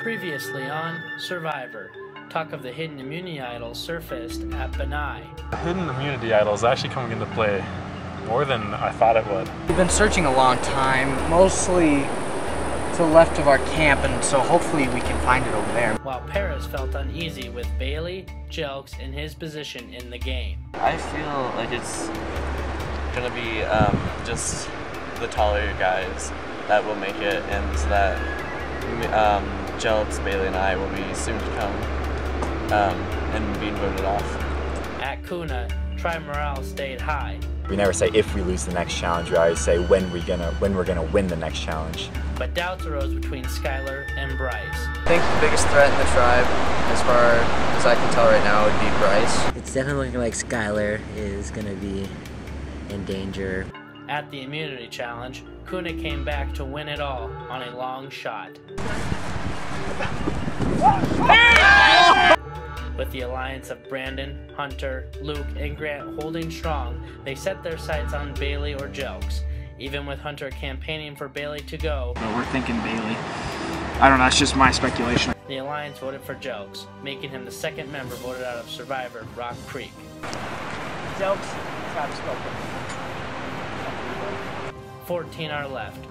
Previously on Survivor, talk of the hidden immunity idol surfaced at Benai. The hidden immunity idol is actually coming into play more than I thought it would. We've been searching a long time, mostly to the left of our camp, and so hopefully we can find it over there. While Paris felt uneasy with Bailey, Jelks, and his position in the game. I feel like it's gonna be just the taller guys that will make it, and so that Jelks, Bailey, and I will be soon to come and being voted off. At Kuna, tri-morale stayed high. We never say if we lose the next challenge, we always say when we're gonna win the next challenge. But doubts arose between Skylar and Bryce. I think the biggest threat in the tribe, as far as I can tell right now, would be Bryce. It's definitely looking like Skylar is gonna be in danger. At the immunity challenge, Kuna came back to win it all on a long shot. With the alliance of Brandon, Hunter, Luke, and Grant holding strong, they set their sights on Bailey or Jelks. Even with Hunter campaigning for Bailey to go, but we're thinking Bailey. I don't know, it's just my speculation. The alliance voted for Jelks, making him the second member voted out of Survivor Rock Creek. Jelks, Travis spoken. 14 are left.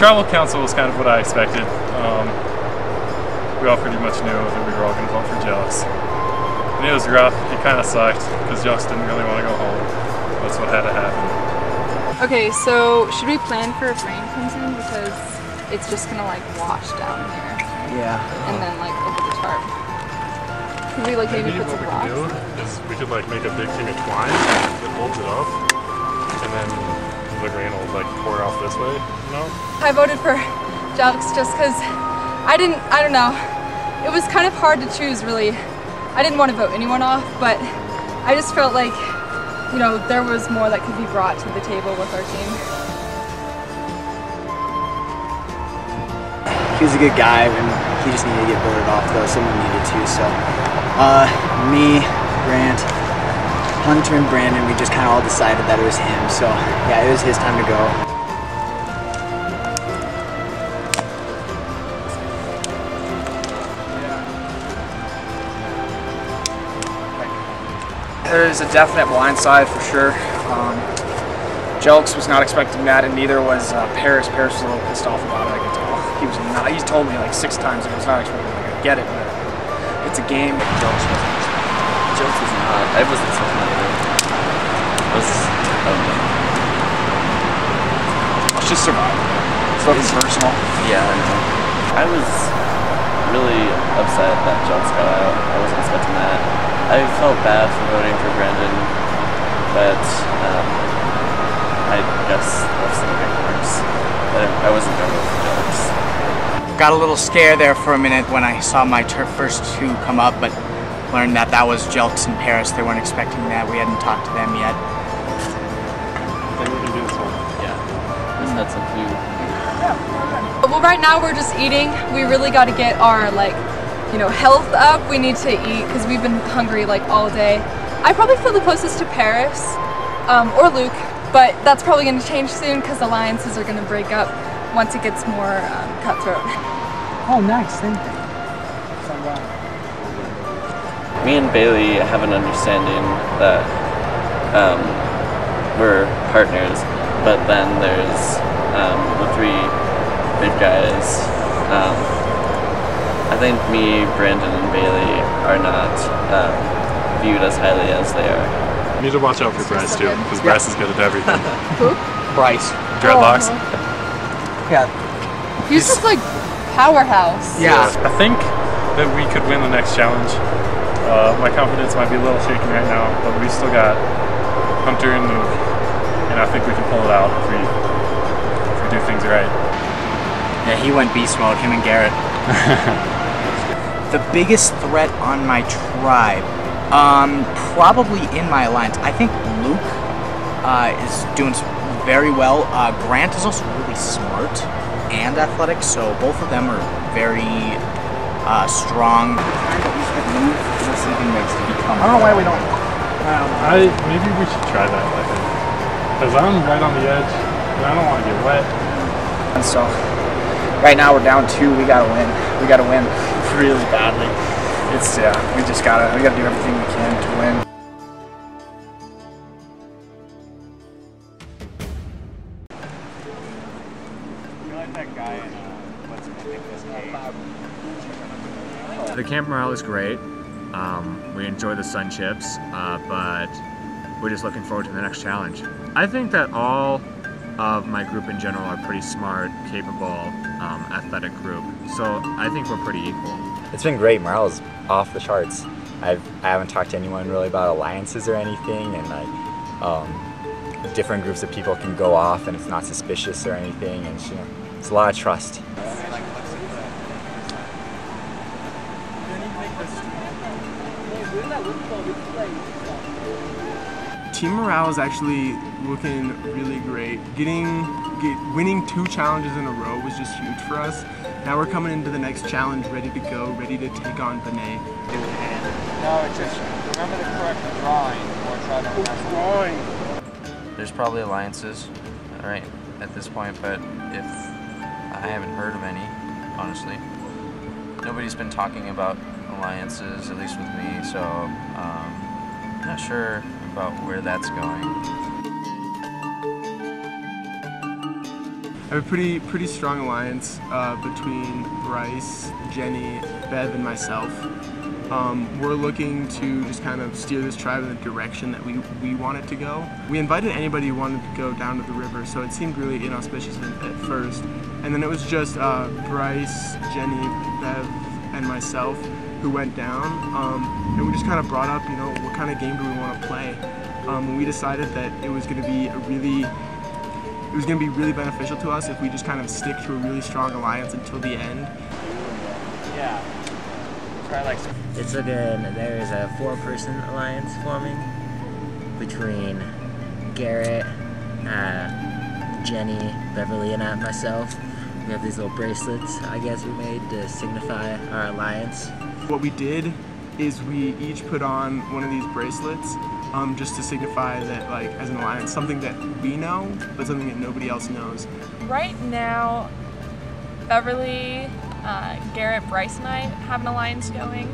Tribal council was kind of what I expected. We all pretty much knew that we were all going to vote for Jelks. And it was rough. It kind of sucked because Jelks didn't really want to go home. That's what had to happen. Okay, so should we plan for if rain comes in, because it's just gonna like wash down here. Yeah. And then like over the tarp. Could we like maybe put some rocks? What we could do is we could like make a big thing of twine that holds it up, and then the rain will like pour off this way, you know? I voted for Jelks just because I don't know. It was kind of hard to choose, really. I didn't want to vote anyone off, but I just felt like, you know, there was more that could be brought to the table with our team. He was a good guy, and he just needed to get voted off, though. Someone needed to, so. Me, Grant, Hunter, and Brandon, we just kind of all decided that it was him, so yeah, it was his time to go. There is a definite blindside for sure. Jelks was not expecting that, and neither was Paris. Paris was a little pissed off about it, I can tell. He was not, he told me like 6 times he was not expecting it. I get it, but it's a game. Jelks was not. I wasn't expecting that either. It was okay. It's just survival. It's nothing personal. Yeah, I know. I was really upset that Jelks got out. I wasn't expecting that. I felt bad for voting for Brandon, but I guess that's the way it works. But I wasn't going to vote for Jelks. Got a little scared there for a minute when I saw my first 2 come up, but learned that that was Jelks and Paris. They weren't expecting that. We hadn't talked to them yet. Then we can do this one. Yeah, just had some food. Well, right now we're just eating. We really got to get our health up. We need to eat because we've been hungry like all day. I probably feel the closest to Paris or Luke, but that's probably going to change soon because alliances are going to break up once it gets more cutthroat. Oh, nice. Thank you. Me and Bailey have an understanding that we're partners, but then there's the three big guys. I think me, Brandon, and Bailey are not viewed as highly as they are. You need to watch out for Bryce too, because Bryce is good at everything. Who? Bryce. Dreadlocks? Yeah. He's just like powerhouse. Yeah. I think that we could win the next challenge. My confidence might be a little shaky right now, but we still got Hunter and Luke, and I think we can pull it out if we do things right. Yeah, he went beast mode, him and Garrett. The biggest threat on my tribe, probably in my alliance. I think Luke is doing very well. Grant is also really smart and athletic, so both of them are very strong. I don't know why we don't. Maybe we should try that, I think. Because I'm right on the edge, and I don't want to get wet. And so, right now we're down 2. We gotta win. We gotta win really badly. We gotta do everything we can to win. The camp morale is great. We enjoy the sun chips, but we're just looking forward to the next challenge. I think that all of my group in general are pretty smart, capable, athletic group. So I think we're pretty equal. It's been great. Morale's off the charts. I haven't talked to anyone really about alliances or anything, and like different groups of people can go off and it's not suspicious or anything, and you know, it's a lot of trust. Team morale is actually looking really great. Winning 2 challenges in a row was just huge for us. Now we're coming into the next challenge ready to go, ready to take on Benet. No, it's just remember the correct drawing or try to drawing. There's probably alliances, right, at this point, but if I haven't heard of any, honestly. Nobody's been talking about alliances, at least with me, so I'm not sure about where that's going. I have a pretty strong alliance between Bryce, Jenny, Bev, and myself. We're looking to just kind of steer this tribe in the direction that we want it to go. We invited anybody who wanted to go down to the river, so it seemed really inauspicious at first. And then it was just Bryce, Jenny, Bev, and myself who went down, and we just kind of brought up, you know, what kind of game do we want to play. And we decided that it was going to be really beneficial to us if we just kind of stick to a really strong alliance until the end. Yeah. It's looking, there's a 4-person alliance forming between Garrett, Jenny, Beverly, and myself. We have these little bracelets, I guess, we made to signify our alliance. What we did is we each put on one of these bracelets just to signify that, like, as an alliance, something that we know, but something that nobody else knows. Right now, Beverly, Garrett, Bryce, and I have an alliance going.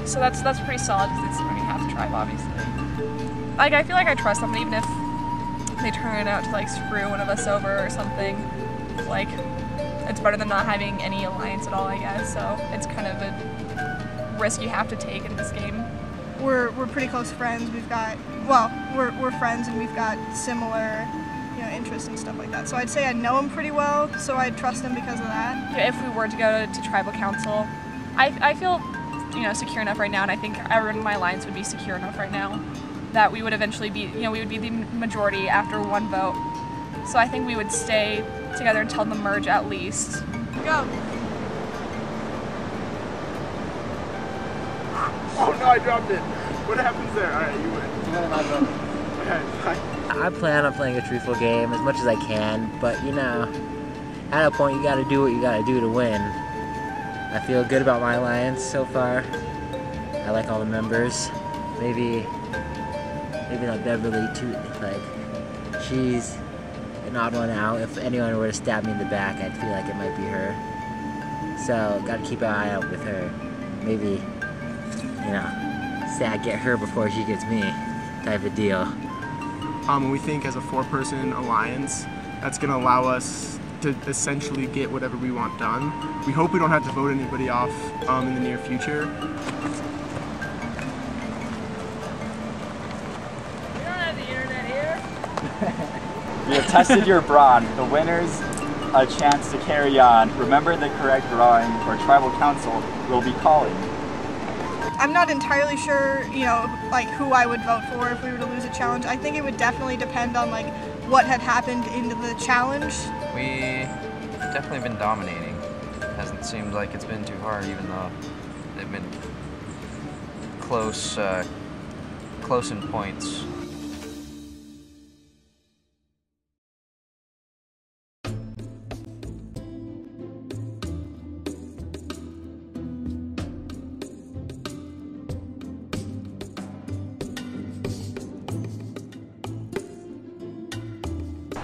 So that's pretty solid because it's only half the tribe, obviously. Like, I feel like I trust them, even if they turn out to, like, screw one of us over or something. Like, it's better than not having any alliance at all, I guess. So it's kind of a risk you have to take in this game. We're pretty close friends. We've got, well, we're friends and we've got similar, you know, interests and stuff like that. So I'd say I know him pretty well, so I'd trust him because of that. If we were to go to tribal council, I feel, you know, secure enough right now, and I think everyone in my alliance would be secure enough right now that we would eventually be, you know, we would be the majority after 1 vote. So I think we would stay together until the merge at least. Go. Oh no, I dropped it. What happens there? Alright, you win. I plan on playing a truthful game as much as I can, but you know, at a point you gotta do what you gotta do to win. I feel good about my alliance so far. I like all the members. Maybe not Beverly too, like, she's an odd one out. If anyone were to stab me in the back, I'd feel like it might be her. So, gotta keep an eye out with her. Maybe, you know, say I get her before she gets me, type of deal. We think as a 4-person alliance, that's gonna allow us to essentially get whatever we want done. We hope we don't have to vote anybody off in the near future. We have tested your brawn. The winner's a chance to carry on. Remember the correct drawing, or tribal council will be calling. I'm not entirely sure, you know, like who I would vote for if we were to lose a challenge. I think it would definitely depend on like what had happened into the challenge. We definitely been dominating. Hasn't seemed like it's been too hard, even though they've been close in points.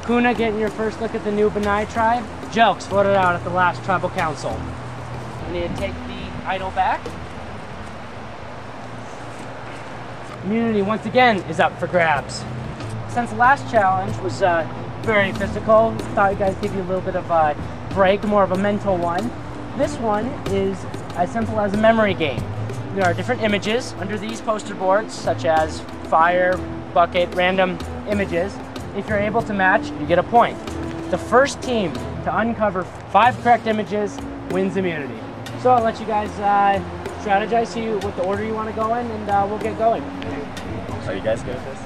Kuna getting your first look at the new Benai tribe. Jokes voted out at the last tribal council. We need to take the idol back. Immunity once again is up for grabs. Since the last challenge was very physical, thought you guys give you a little bit of a break, more of a mental one. This one is as simple as a memory game. There are different images under these poster boards, such as fire, bucket, random images. If you're able to match, you get a point. The first team to uncover 5 correct images wins immunity. So I'll let you guys strategize, see what the order you want to go in, and we'll get going. Are you guys good at this?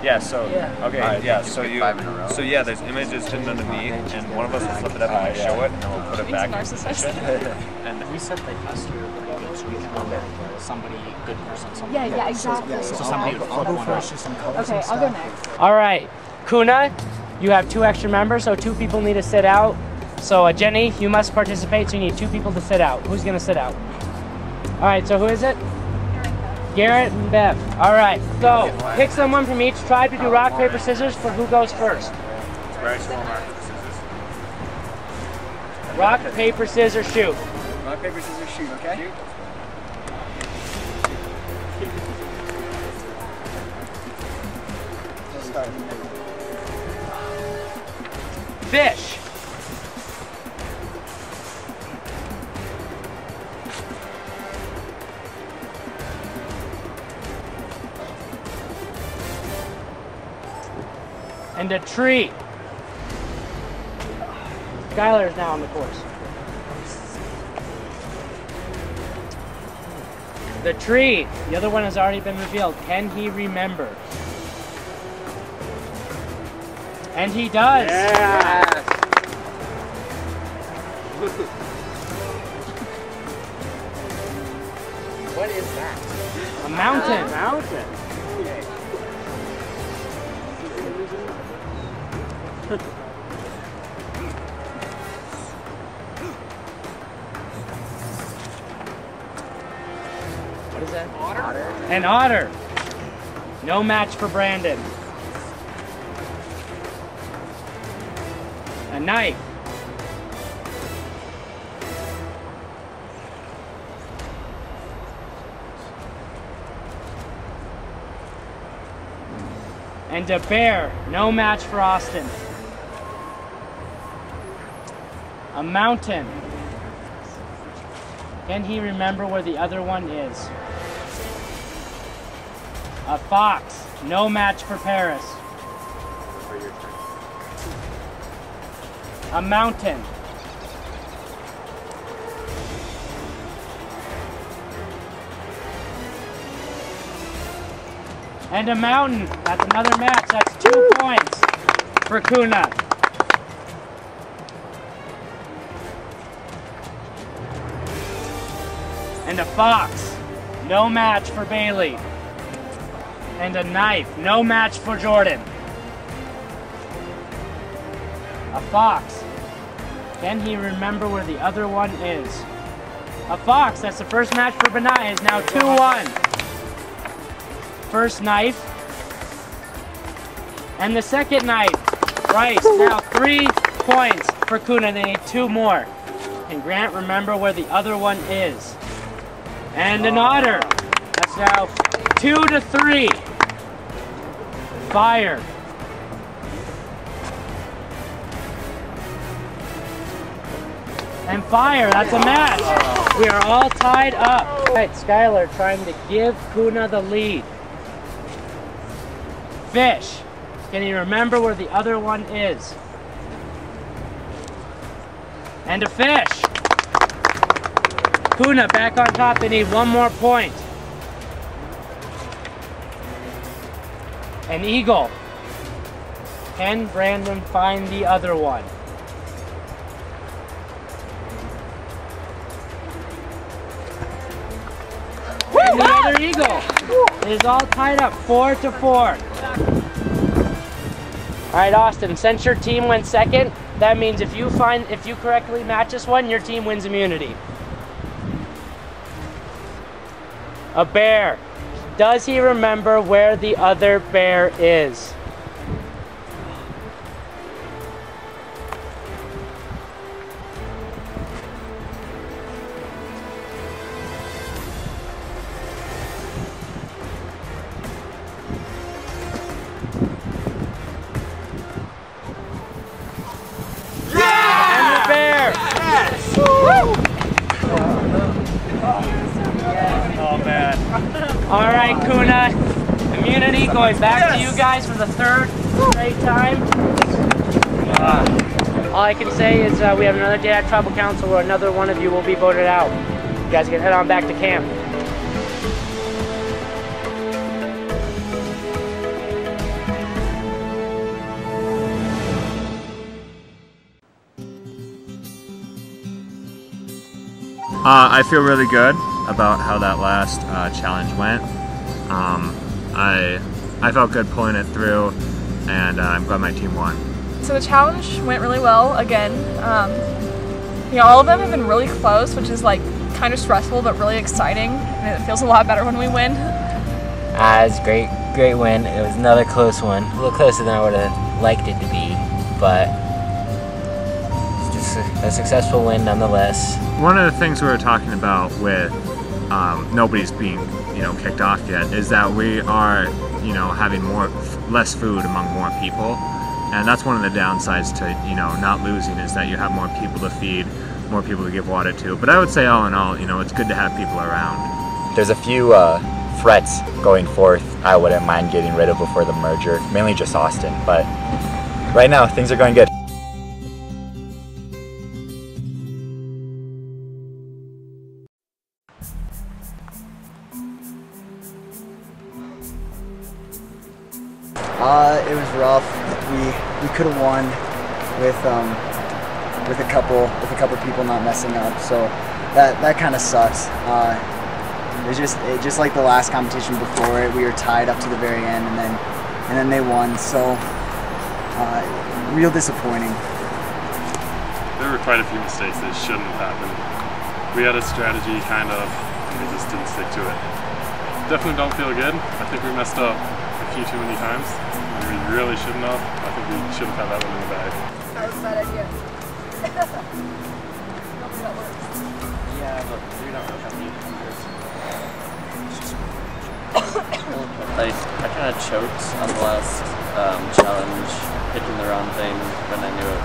Yeah, so, Okay, right, yeah, so there's images hidden underneath, and one of us will flip it up and show it, and then we'll put it back in position. And we said they test you pretty good, so we can know somebody, good person, somebody. Yeah, exactly. So somebody I'll go first, just some colors Okay, and I'll go stuff. next. All right, Kuna, you have 2 extra members, so 2 people need to sit out. So Jenny, you must participate, so you need 2 people to sit out. Who's gonna sit out? All right, so who is it? Garrett and Bev. All right, so pick someone from each tribe to do rock, paper, scissors for who goes first. Rock, paper, scissors, shoot. Rock, paper, scissors, shoot, okay? Fish. And a tree. Skylar is now on the course. The tree. The other one has already been revealed. Can he remember? And he does. Yeah. What is that? A mountain. Mountain. What is that? Otter. An otter. No match for Brandon. A knife. And a bear. No match for Austin. A mountain. Can he remember where the other one is? A fox. No match for Paris. A mountain. And a mountain. That's another match. That's 2 points for Kuna. And a fox. No match for Bailey. And a knife. No match for Jordan. A fox. Can he remember where the other one is? A fox. That's the first match for Benai. Is now 2-1. First knife. And the second knife. Bryce, now 3 points for Kuna. They need 2 more. And Grant, remember where the other one is. And an otter. That's now 2 to 3. Fire. And fire, that's a match. We are all tied up. All right, Skylar trying to give Kuna the lead. Fish. Can you remember where the other one is? And a fish. Kuna back on top. They need 1 more point. An eagle. Can Brandon find the other one? And the other eagle. It is all tied up 4 to 4. All right, Austin, since your team went second, that means if you correctly match this one, your team wins immunity. A bear. Does he remember where the other bear is? All right, Kuna, immunity going back to you guys for the 3rd straight time. All I can say is we have another day at Tribal Council where another one of you will be voted out. You guys can head on back to camp. I feel really good about how that last challenge went. I felt good pulling it through, and I'm glad my team won. So the challenge went really well again. You know, all of them have been really close, which is like kind of stressful but really exciting, and it feels a lot better when we win. It was a great win. It was another close one, a little closer than I would have liked it to be, but it's just a successful win nonetheless. One of the things we were talking about with nobody's being, kicked off yet is that we are, having less food among more people, and that's one of the downsides to, not losing, is that you have more people to feed, more people to give water to. But I would say all in all, it's good to have people around. There's a few threats going forth I wouldn't mind getting rid of before the merger, mainly just Austin, but right now things are going good. It was rough. We could have won with a couple people not messing up. So that kind of sucks. It just like the last competition before it, we were tied up to the very end, and then they won. So real disappointing. There were quite a few mistakes that shouldn't have happened. We had a strategy, kind of, and we just didn't stick to it. Definitely don't feel good. I think we messed up a few too many times. We really shouldn't have. I think we should have had that one in the bag. That was a bad idea. Hopefully that works. Yeah, but we don't really have any numbers. I kind of choked on the last challenge, picking the wrong thing when I knew it.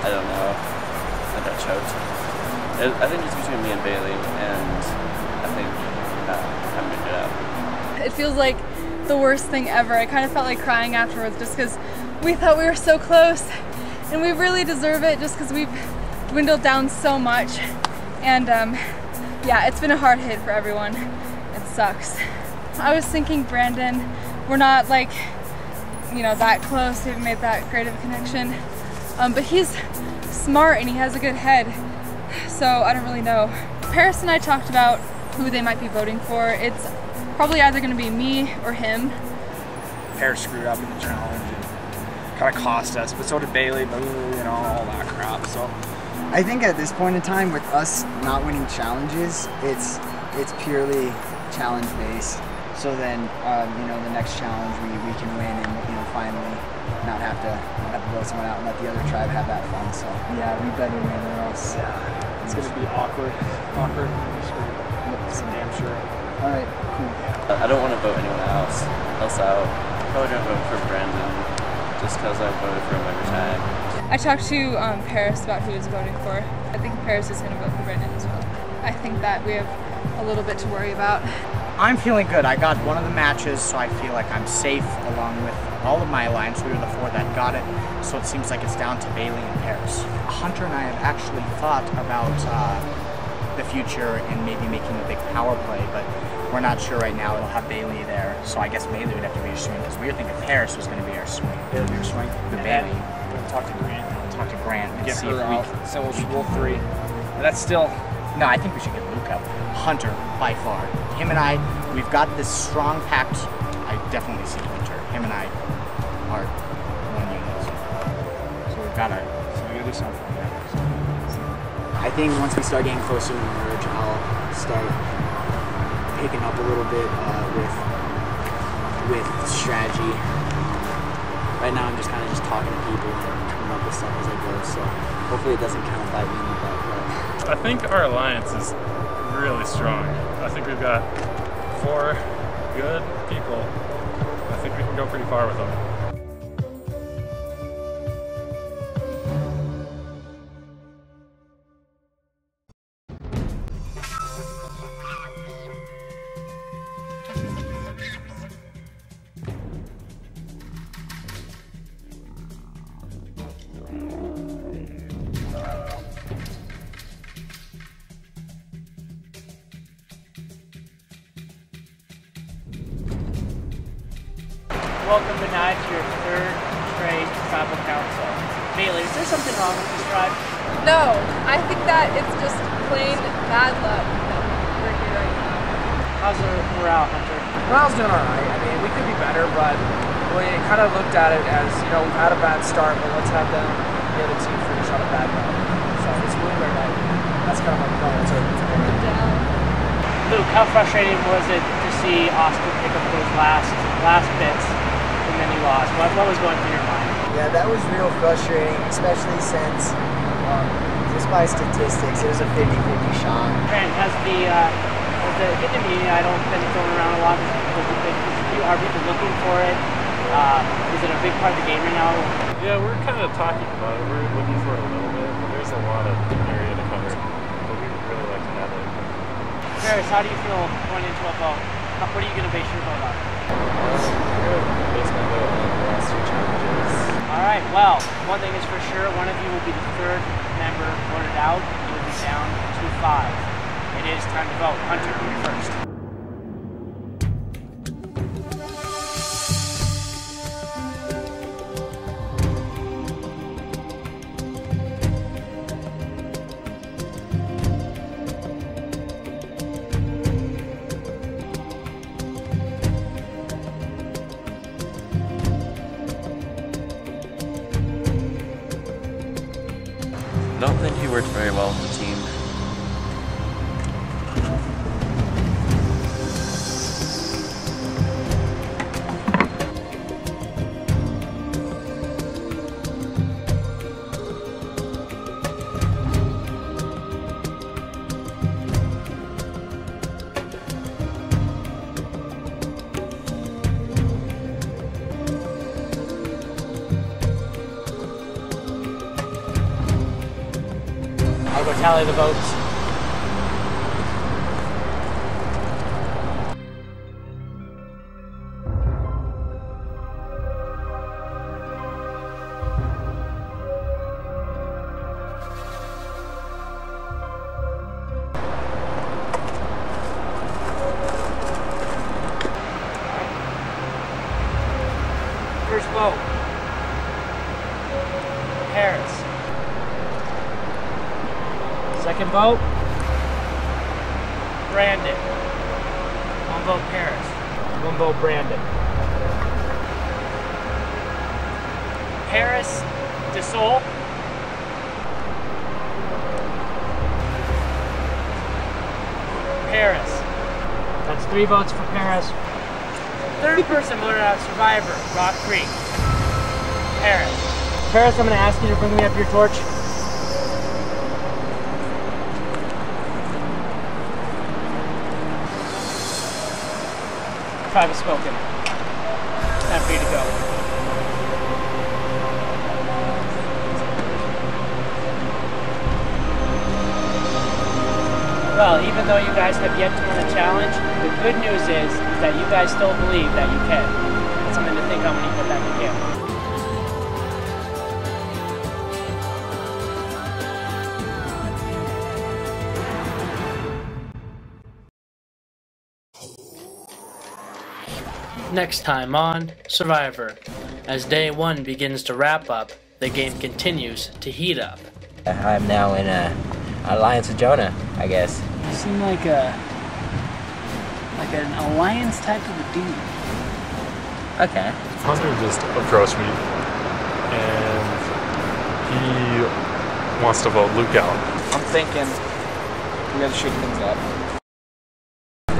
I don't know. I got choked. I think it's between me and Bailey, and I think I'm gonna get out. It feels like the worst thing ever. I kind of felt like crying afterwards just because we thought we were so close, and we really deserve it just because we've dwindled down so much. And yeah, it's been a hard hit for everyone. It sucks. I was thinking, Brandon, we're not like, that close, we haven't made that great of a connection. But he's smart and he has a good head, so I don't really know. Paris and I talked about who they might be voting for. It's probably either going to be me or him. Paris screwed up in the challenge and kind of cost us, but so did Bailey, all that crap. So I think at this point in time, with us not winning challenges, it's purely challenge based. So then, you know, the next challenge we can win and, you know, finally not have to vote someone out and let the other tribe have that fun. So yeah, we better win or else. Yeah, it's gonna be awkward. That's damn sure. All right, cool. I don't want to vote anyone else out. I'm probably gonna vote for Brandon just because I voted for him every time. I talked to Paris about who he's voting for. I think Paris is gonna vote for Brandon as well. I think that we have a little bit to worry about. I'm feeling good. I got one of the matches, so I feel like I'm safe along with all of my alliance. We were the 4 that got it, so it seems like it's down to Bailey and Paris. Hunter and I have actually thought about the future and maybe making a big power play, but we're not sure right now. It'll have Bailey there, so I guess Bailey would have to be our swing, because we were thinking Paris was going to be our swing. It'll be our swing. With Bailey. We'll talk to Grant. Talk to Grant and Get see her if we out. So we'll 3. But that's still... No, I think we should get Luke out. Hunter, by far. Him and I, we've got this strong pact. I definitely see Hunter. Him and I are one unit. So we gotta do something. I think once we start getting closer to merge, I'll start picking up a little bit with strategy. Right now I'm just kind of talking to people and coming up with stuff as I go, so hopefully it doesn't kind of bite me in the butt. I think our alliance is really strong. I think we've got 4 good people. I think we can go pretty far with them. Welcome tonight to your 3rd straight tribal council. Bailey, is there something wrong with this tribe? No, I think that it's just plain bad luck that we're here right now. How's the morale, Hunter? Morale's doing alright. I mean, we could be better, but we kind of looked at it as, you know, we've had a bad start, but let's have them, the other team, finish on a bad note. So it's winning right now. That's kind of my goal. Luke, how frustrating was it to see Austin pick up those last bits and then he lost? What was going through your mind? Yeah, that was real frustrating, especially since just by statistics, it was a 50-50 shot. Grant, has the hidden media I don't been thrown around a lot? Are people looking for it? Is it a big part of the game right now? Yeah, we're kind of talking about it. We're looking for it a little bit, but there's a lot of area to cover. But we would really like to have it. Paris, how do you feel going into a vote? What are you going to base your vote on? Base my vote on the last 2 challenges. Alright, well, one thing is for sure, one of you will be the 3rd member voted out. You will be down to 5. It is time to vote. Hunter, you're first. I don't think he worked very well with the team. I'll go tally the votes. First vote. Paris. Second vote, Brandon. 1 vote Paris. 1 vote Brandon. Paris DeSole. Paris. That's 3 votes for Paris, third person voted out Survivor, Rock Creek. Paris. Paris, I'm going to ask you to bring me up your torch. Private spoken. Time for you to go. Well, even though you guys have yet to win a challenge, the good news is that you guys still believe that you can. That's something to think on when you get back to camp. Next time on Survivor. As day one begins to wrap up, the game continues to heat up. I'm now in an alliance with Jonah, I guess. You seem like an alliance type of a dude. Okay. Hunter just approached me and he wants to vote Luke out. I'm thinking we gotta shake things up.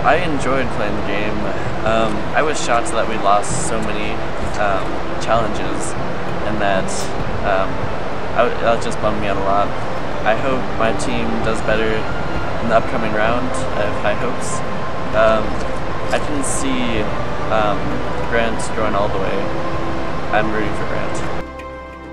I enjoyed playing the game. I was shocked that we lost so many challenges, and that that just bummed me out a lot. I hope my team does better in the upcoming round. I have high hopes. I can see Grant going all the way. I'm rooting for Grant.